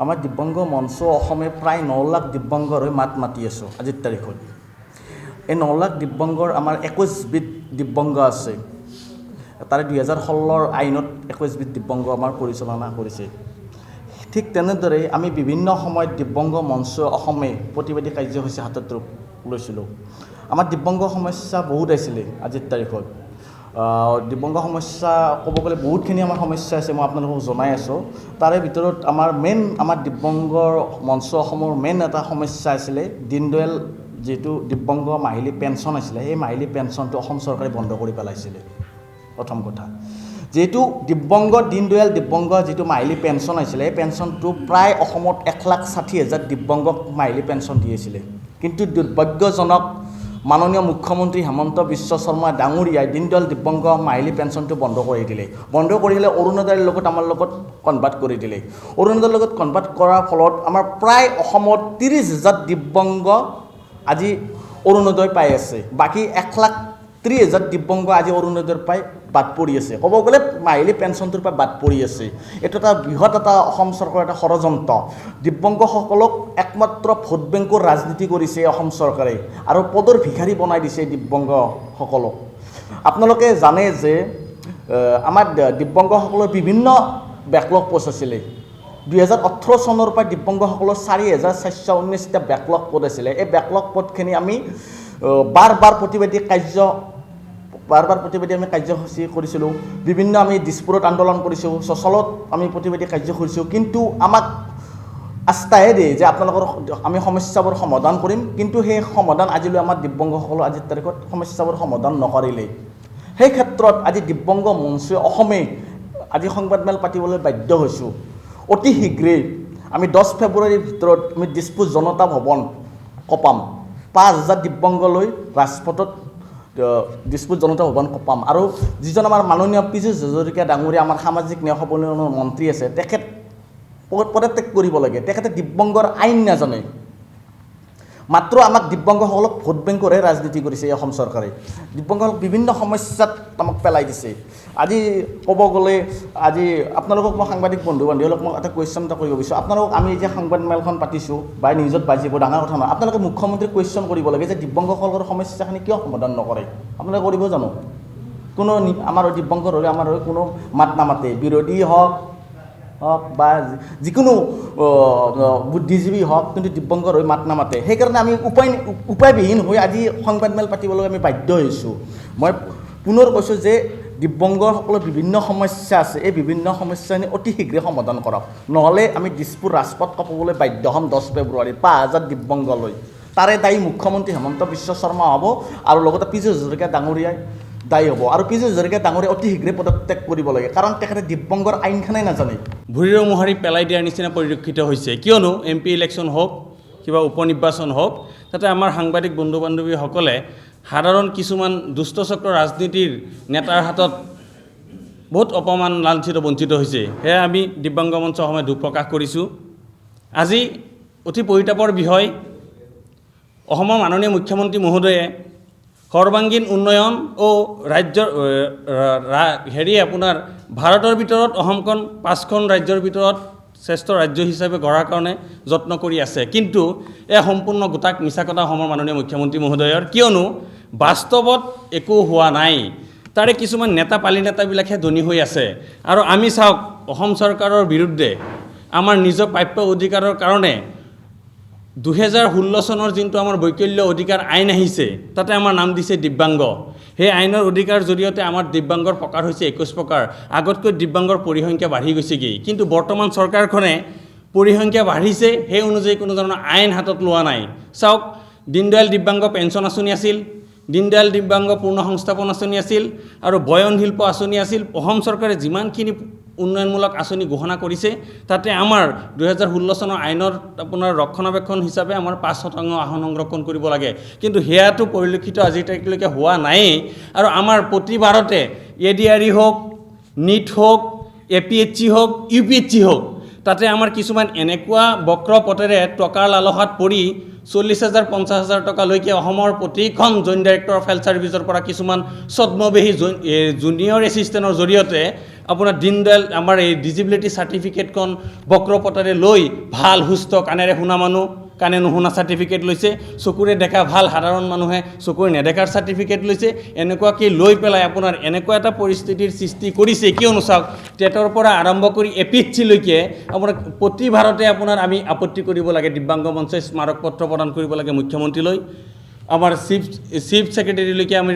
আমাৰ দিব্যাংগ মঞ্চ অসমে প্ৰায় 9 লাখ দিব্যাংগৰ হৈ মাত মাতি আছোঁ আজিৰ তাৰিখত। এই 9 লাখ দিব্যাংগৰ আমাৰ 21 বিধ দিব্যাংগ আছে। তাৰে 2016 আইনত 21 বিধ দিব্যাংগ আমাৰ পৰিচালনা কৰিছে। ঠিক তেনেদৰে আমি বিভিন্ন সময়ত দিব্যাংগ মঞ্চ অসমে প্ৰতিবাদী কাৰ্যসূচী হাতত লৈছিলোঁ। আমাৰ দিব্যাংগ সমস্যা বহুত আছিলে আজিৰ তাৰিখত। দিব্যাংগ সমস্যা ক'ব গ'লে বহুতখিনি আমাৰ সমস্যা আছে, মই আপোনালোকক জনাই আছোঁ। তাৰে ভিতৰত আমাৰ দিব্যাংগৰ মঞ্চ অসমৰ মেইন এটা সমস্যা আছিলে দীনদয়াল যিটো দিব্যাংগ মাহিলী পেঞ্চন আছিলে, সেই মাহিলী পেঞ্চনটো অসম চৰকাৰে বন্ধ কৰি পেলাইছিলে। প্ৰথম কথা, যিহেতু দীনদয়াল দিব্যাংগ যিটো মাহিলী পেঞ্চন আছিলে, এই পেঞ্চনটো প্ৰায় অসমত 1,60,000 দিব্যাংগক মাহিলী পেঞ্চন দি আছিলে। কিন্তু দুৰ্ভাগ্যজনক মাননীয় মুখ্যমন্ত্ৰী হেমন্ত বিশ্ব শৰ্মা ডাঙৰীয়াই দীনদয়াল দিব্যাংগ মাহিলী পেঞ্চনটো বন্ধ কৰি দিলে। বন্ধ কৰি দিলে অৰুণোদয়ৰ লগত আমাৰ লগত কনভাৰ্ট কৰি দিলে। অৰুণোদয়ৰ লগত কনভাৰ্ট কৰাৰ ফলত আমাৰ প্ৰায় অসমত 30,000 দিব্যাংগ আজি অৰুণোদয় পাই আছে। বাকী 1,30,000 দিব্যাংগ আজি অৰুণোদয়ৰ পাই বাদ পৰি আছে। ক'ব গ'লে মাহিলী পেঞ্চনটোৰ পৰা বাদ পৰি আছে। এইটো এটা বৃহৎ এটা অসম চৰকাৰৰ এটা ষড়যন্ত্ৰ। দিব্যাংগসকলক একমাত্ৰ ভোট বেংকৰ ৰাজনীতি কৰিছে অসম চৰকাৰে আৰু পদৰ ভিখাৰী বনাই দিছে দিব্যাংগসকলক। আপোনালোকে জানে যে আমাৰ দিব্যাংগসকলৰ বিভিন্ন বেকলগ পষ্ট আছিলে। 2018 চনৰ পৰা দিব্যাংগসকলৰ 4,419টা বেকলগ পদ আছিলে। এই বেকলগ পদখিনি আমি বাৰ প্ৰতিবাদী আমি কাৰ্যসূচী কৰিছিলোঁ। বিভিন্ন আমি দিছপুৰত আন্দোলন কৰিছোঁ, চচলত আমি প্ৰতিবাদী কাৰ্য কৰিছোঁ। কিন্তু আমাক আস্থাহে দিয়ে যে আপোনালোকৰ আমি সমস্যাবোৰ সমাধান কৰিম, কিন্তু সেই সমাধান আজিলৈ আমাৰ দিব্যাংগসকলৰ আজিৰ তাৰিখত সমস্যাবোৰ সমাধান নকৰিলে। সেই ক্ষেত্ৰত আজি দিব্যাংগ মঞ্চই অসমে আজি সংবাদমেল পাতিবলৈ বাধ্য হৈছোঁ। অতি শীঘ্ৰেই আমি 10 ফেব্ৰুৱাৰীৰ ভিতৰত আমি দিছপুৰ জনতা ভৱন কপাম। 5,000 দিব্যাংগ লৈ ৰাজপথত দিছপুৰ জনতা ভৱন কপাম। আৰু যিজন আমাৰ মাননীয় পীযুষ হাজৰিকা ডাঙৰীয়া আমাৰ সামাজিক ন্যায় সবলীকৰণৰ মন্ত্ৰী আছে, তেখেত পদত্যাগ কৰিব লাগে। তেখেতে দিব্যাংগৰ আইন নাজানে, মাত্ৰ আমাক দিব্যাংগসকলক ভোট বেংকৰহে ৰাজনীতি কৰিছে অসম চৰকাৰে। দিব্যাংগসকলক বিভিন্ন সমস্যাত আমাক পেলাই দিছে। আজি ক'ব গ'লে আজি আপোনালোকক মই সাংবাদিক বন্ধু বান্ধৱীসকলক মই এটা কুৱেশ্যন এটা কৰিব বিচাৰোঁ। আপোনালোকক আমি যে সংবাদমেলখন পাতিছোঁ বা নিউজত বাজিব, ডাঙৰ কথা নহয়। আপোনালোকে মুখ্যমন্ত্ৰীক কুৱেশ্যন কৰিব লাগে যে দিব্যাংগসকলৰ সমস্যাখিনি কিয় সমাধান নকৰে? আপোনালোকে কৰিব জানো? কোনো আমাৰ দিব্যাংগৰ হ'লে আমাৰ কোনো মাত নামাতে, বিৰোধী হওক বা যিকোনো বুদ্ধিজীৱী হওক, কিন্তু দিব্যাংগৰ হৈ মাত নামাতে। সেইকাৰণে আমি উপায়বিহীন হৈ আজি সংবাদমেল পাতিবলৈ আমি বাধ্য হৈছোঁ। মই পুনৰ কৈছোঁ যে দিব্যাংগসকলৰ বিভিন্ন সমস্যা আছে, এই বিভিন্ন সমস্যাখিনি অতি শীঘ্ৰে সমাধান কৰক, নহ'লে আমি দিছপুৰ ৰাজপথ কপাবলৈ বাধ্য হ'ম 10 ফেব্ৰুৱাৰী 5,000 দিব্যাংগ লৈ। তাৰে দায়ী মুখ্যমন্ত্ৰী হেমন্ত বিশ্ব শৰ্মা হ'ব আৰু লগতে পীযুষ হাজৰিকা ডাঙৰীয়াই দায়ী হ'ব। আৰু পীযুষ হাজৰিকা ডাঙৰীয়া অতি শীঘ্ৰে পদত্যাগ কৰিব লাগে, কাৰণ তেখেতে দিব্যাংগৰ আইনখনেই নাজানে। ভুৰিৰে মোহাৰি পেলাই দিয়াৰ নিচিনা পৰিলক্ষিত হৈছে। কিয়নো MP ইলেকশ্যন হওক, কিবা উপ নিৰ্বাচন হওক, তাতে আমাৰ সাংবাদিক বন্ধু বান্ধৱীসকলে সাধাৰণ কিছুমান দুষ্টচক্ৰ ৰাজনীতিৰ নেতাৰ হাতত বহুত অপমান লাঞ্ছিত বঞ্চিত হৈছে। সেয়া আমি দিব্যাংগ মঞ্চ অসমে দুখ প্ৰকাশ কৰিছোঁ। আজি অতি পৰিতাপৰ বিষয়, অসমৰ মাননীয় মুখ্যমন্ত্ৰী মহোদয়ে সৰ্বাংগীন উন্নয়ন ৰাজ্যৰ আপোনাৰ ভাৰতৰ ভিতৰত অসমখন 5খন ৰাজ্যৰ ভিতৰত শ্ৰেষ্ঠ ৰাজ্য হিচাপে গঢ়াৰ কাৰণে যত্ন কৰি আছে। কিন্তু এয়া সম্পূৰ্ণ গোটাক মিছা কথা অসমৰ মাননীয় মুখ্যমন্ত্ৰী মহোদয়ৰ। কিয়নো বাস্তৱত একো হোৱা নাই। তাৰে কিছুমান পালি নেতাবিলাকহে ধনী হৈ আছে। আৰু আমি চাওক, অসম চৰকাৰৰ বিৰুদ্ধে আমাৰ নিজৰ প্ৰাপ্য অধিকাৰৰ কাৰণে 2016 চনৰ যোনটো আমাৰ বৈকল্য অধিকাৰ আইন আহিছে, তাতে আমাৰ নাম দিছে দিব্যাংগ। সেই আইনৰ অধিকাৰ জৰিয়তে আমাৰ দিব্যাংগৰ প্ৰকাৰ হৈছে 21 প্ৰকাৰ। আগতকৈ দিব্যাংগৰ পৰিসংখ্যা বাঢ়ি গৈছেগৈ, কিন্তু বৰ্তমান চৰকাৰখনে পৰিসংখ্যা বাঢ়িছে, সেই অনুযায়ী কোনো ধৰণৰ আইন হাতত লোৱা নাই। চাওক, দীনদয়াল দিব্যাংগ পেঞ্চন আঁচনি আছিল, দীনদয়াল দিব্যাংগ পূৰ্ণ সংস্থাপন আঁচনি আছিল আৰু বয়ন শিল্প আঁচনি আছিল। অসম চৰকাৰে যিমানখিনি উন্নয়নমূলক আঁচনি ঘোষণা কৰিছে, তাতে আমাৰ 2016 চনৰ আইনৰ আপোনাৰ ৰক্ষণাবেক্ষণ হিচাপে আমাৰ 5% আসন সংৰক্ষণ কৰিব লাগে, কিন্তু সেয়াটো পৰিলক্ষিত আজিৰ তাৰিখলৈকে হোৱা নায়েই। আৰু আমাৰ প্ৰতিবাৰতে ADRE হওক, NEET হওক, APHC হওক, UPHC হওক, তাতে আমাৰ কিছুমান এনেকুৱা বক্ৰ পথেৰে টকাৰ লালসাত পৰি 40,000 50,000 টকালৈকে অসমৰ প্ৰতিখন জইণ্ট ডাইৰেক্টৰ অফ হেল্থ ছাৰ্ভিচৰ পৰা কিছুমান ছদ্মবেহী জুনিয়ৰ এছিষ্টেণ্টৰ জৰিয়তে আপোনাৰ দীনদয়াল আমাৰ এই ডিজিবিলিটি চাৰ্টিফিকেটখন বক্ৰপটাৰে লৈ ভাল সুস্থ কাণেৰে শুনা মানুহ কাণে নুশুনা চাৰ্টিফিকেট লৈছে, চকুৰে দেখা ভাল সাধাৰণ মানুহে চকুৰে নেদেখাৰ চাৰ্টিফিকেট লৈছে, এনেকুৱাকৈ লৈ পেলাই আপোনাৰ এনেকুৱা এটা পৰিস্থিতিৰ সৃষ্টি কৰিছে। কিয়নো চাওক, টেটৰ পৰা আৰম্ভ কৰি APHC-লৈকে আপোনাৰ প্ৰতি ভাৰতে আপোনাৰ আমি আপত্তি কৰিব লাগে, দিব্যাংগ মঞ্চই স্মাৰক পত্ৰ প্ৰদান কৰিব লাগে মুখ্যমন্ত্ৰীলৈ, আমাৰ চিফ ছেক্ৰেটাৰীলৈকে আমি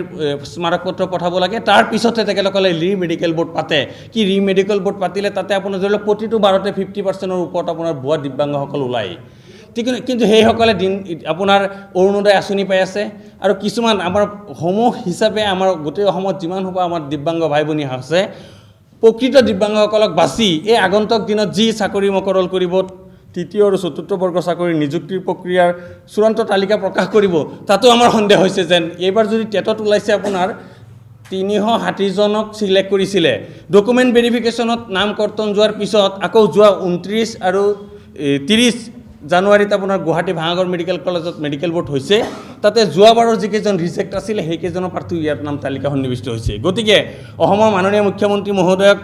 স্মাৰক পত্ৰ পঠাব লাগে। তাৰপিছতহে তেখেতসকলে মেডিকেল বোৰ্ড পাতে। কি মেডিকেল বোৰ্ড পাতিলে তাতে আপোনাৰ ধৰি লওক প্ৰতিটো ভাৰতে 50%-ৰ ওপৰত আপোনাৰ ভুৱা দিব্যাংগসকল ওলায়। কিন্তু সেইসকলে আপোনাৰ অৰুণোদয় আঁচনি পাই আছে, আৰু কিছুমান আমাৰ সমূহ হিচাপে আমাৰ গোটেই অসমত যিমান হ'ব আমাৰ দিব্যাংগ ভাই ভনী আছে, প্ৰকৃত দিব্যাংগসকলক বাছি এই আগন্তুক দিনত যি চাকৰি মকৰল কৰিব, তৃতীয় আৰু চতুৰ্থ বৰ্গ চাকৰি নিযুক্তিৰ প্ৰক্ৰিয়াৰ চূড়ান্ত তালিকা প্ৰকাশ কৰিব, তাতো আমাৰ সন্দেহ হৈছে যেন এইবাৰ যদি টেটত ওলাইছে আপোনাৰ 360জনক চিলেক্ট কৰিছিলে, ডকুমেণ্ট ভেৰিফিকেশ্যনত নাম কৰ্তন যোৱাৰ পিছত আকৌ যোৱা 29 আৰু 30 জানুৱাৰীত আপোনাৰ গুৱাহাটী ভাঙাগড় মেডিকেল কলেজত মেডিকেল বোৰ্ড হৈছে, তাতে যোৱাবাৰৰ যিকেইজন ৰিজেক্ট আছিলে সেইকেইজনৰ প্ৰাৰ্থী ইয়াত নাম তালিকা সন্নিৱিষ্ট হৈছে। গতিকে অসমৰ মাননীয় মুখ্যমন্ত্ৰী মহোদয়ক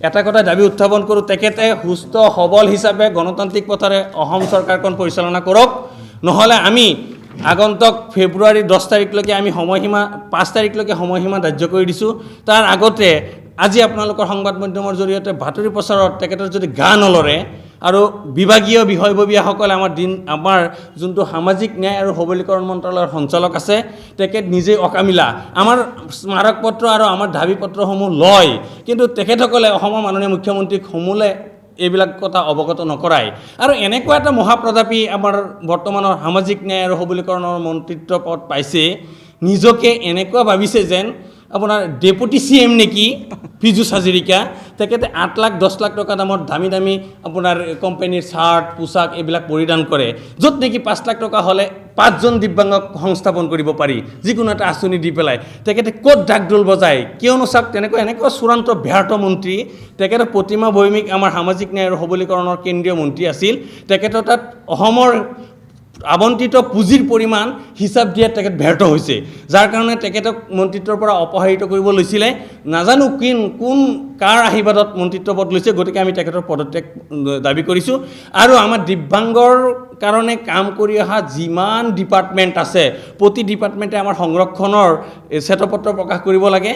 এটা কথা দাবী উত্থাপন কৰোঁ, তেখেতে সুস্থ সবল হিচাপে গণতান্ত্ৰিক পথেৰে অসম চৰকাৰখন পৰিচালনা কৰক, নহ'লে আমি আগন্তুক ফেব্ৰুৱাৰী 10 তাৰিখলৈকে আমি সময়সীমা 5 তাৰিখলৈকে সময়সীমা ধাৰ্য কৰি দিছোঁ। তাৰ আগতে আজি আপোনালোকৰ সংবাদ মাধ্যমৰ জৰিয়তে বাতৰি প্ৰচাৰত তেখেতৰ যদি গা নলৰে আৰু বিভাগীয় বিষয়ববীয়াসকলে আমাৰ যোনটো সামাজিক ন্যায় আৰু সবলীকৰণ মন্ত্ৰালয়ৰ সঞ্চালক আছে, তেখেত নিজেই অকামিলা আমাৰ স্মাৰক পত্ৰ আৰু আমাৰ দাবী পত্ৰসমূহ লয়, কিন্তু তেখেতসকলে অসমৰ মাননীয় মুখ্যমন্ত্ৰীক সমূলে এইবিলাক কথা অৱগত নকৰায়। আৰু এনেকুৱা এটা মহাপ্ৰতাপী আমাৰ বৰ্তমানৰ সামাজিক ন্যায় আৰু সবলীকৰণৰ মন্ত্ৰিত্ব পদ পাইছে, নিজকে এনেকুৱা ভাবিছে যেন আপোনাৰ ডেপুটি CM নেকি পীযুষ হাজৰিকা, তেখেতে 8 লাখ 10 লাখ টকা দামৰ দামী দামী আপোনাৰ কোম্পানীৰ চাৰ্ট পোছাক এইবিলাক পৰিধান কৰে, য'ত নেকি 5 লাখ টকা হ'লে 5জন দিব্যাংগক সংস্থাপন কৰিব পাৰি যিকোনো এটা আঁচনি দি পেলাই। তেখেতে ক'ত ডাকডোল বজায়, কিয়নো চাওক এনেকুৱা চূড়ান্ত ব্যৰ্থ মন্ত্ৰী। তেখেতে প্ৰতিমা ভৌমিক আমাৰ সামাজিক ন্যায় আৰু সবলীকৰণৰ কেন্দ্ৰীয় মন্ত্ৰী আছিল, তেখেতৰ তাত অসমৰ আবণ্টিত পুঁজিৰ পৰিমাণ হিচাপ দিয়াত তেখেত ব্যৰ্থ হৈছে, যাৰ কাৰণে তেখেতক মন্ত্ৰিত্বৰ পৰা অপসাৰিত কৰিব লৈছিলে। নাজানো কোন কাৰ আশীৰ্বাদত মন্ত্ৰিত্ব পদ লৈছে, গতিকে আমি তেখেতৰ পদত্যাগ দাবী কৰিছোঁ। আৰু আমাৰ দিব্যাংগৰ কাৰণে কাম কৰি অহা যিমান ডিপাৰ্টমেণ্ট আছে, প্ৰতি ডিপাৰ্টমেণ্টে আমাৰ সংৰক্ষণৰ শ্বেতপত্ৰ প্ৰকাশ কৰিব লাগে।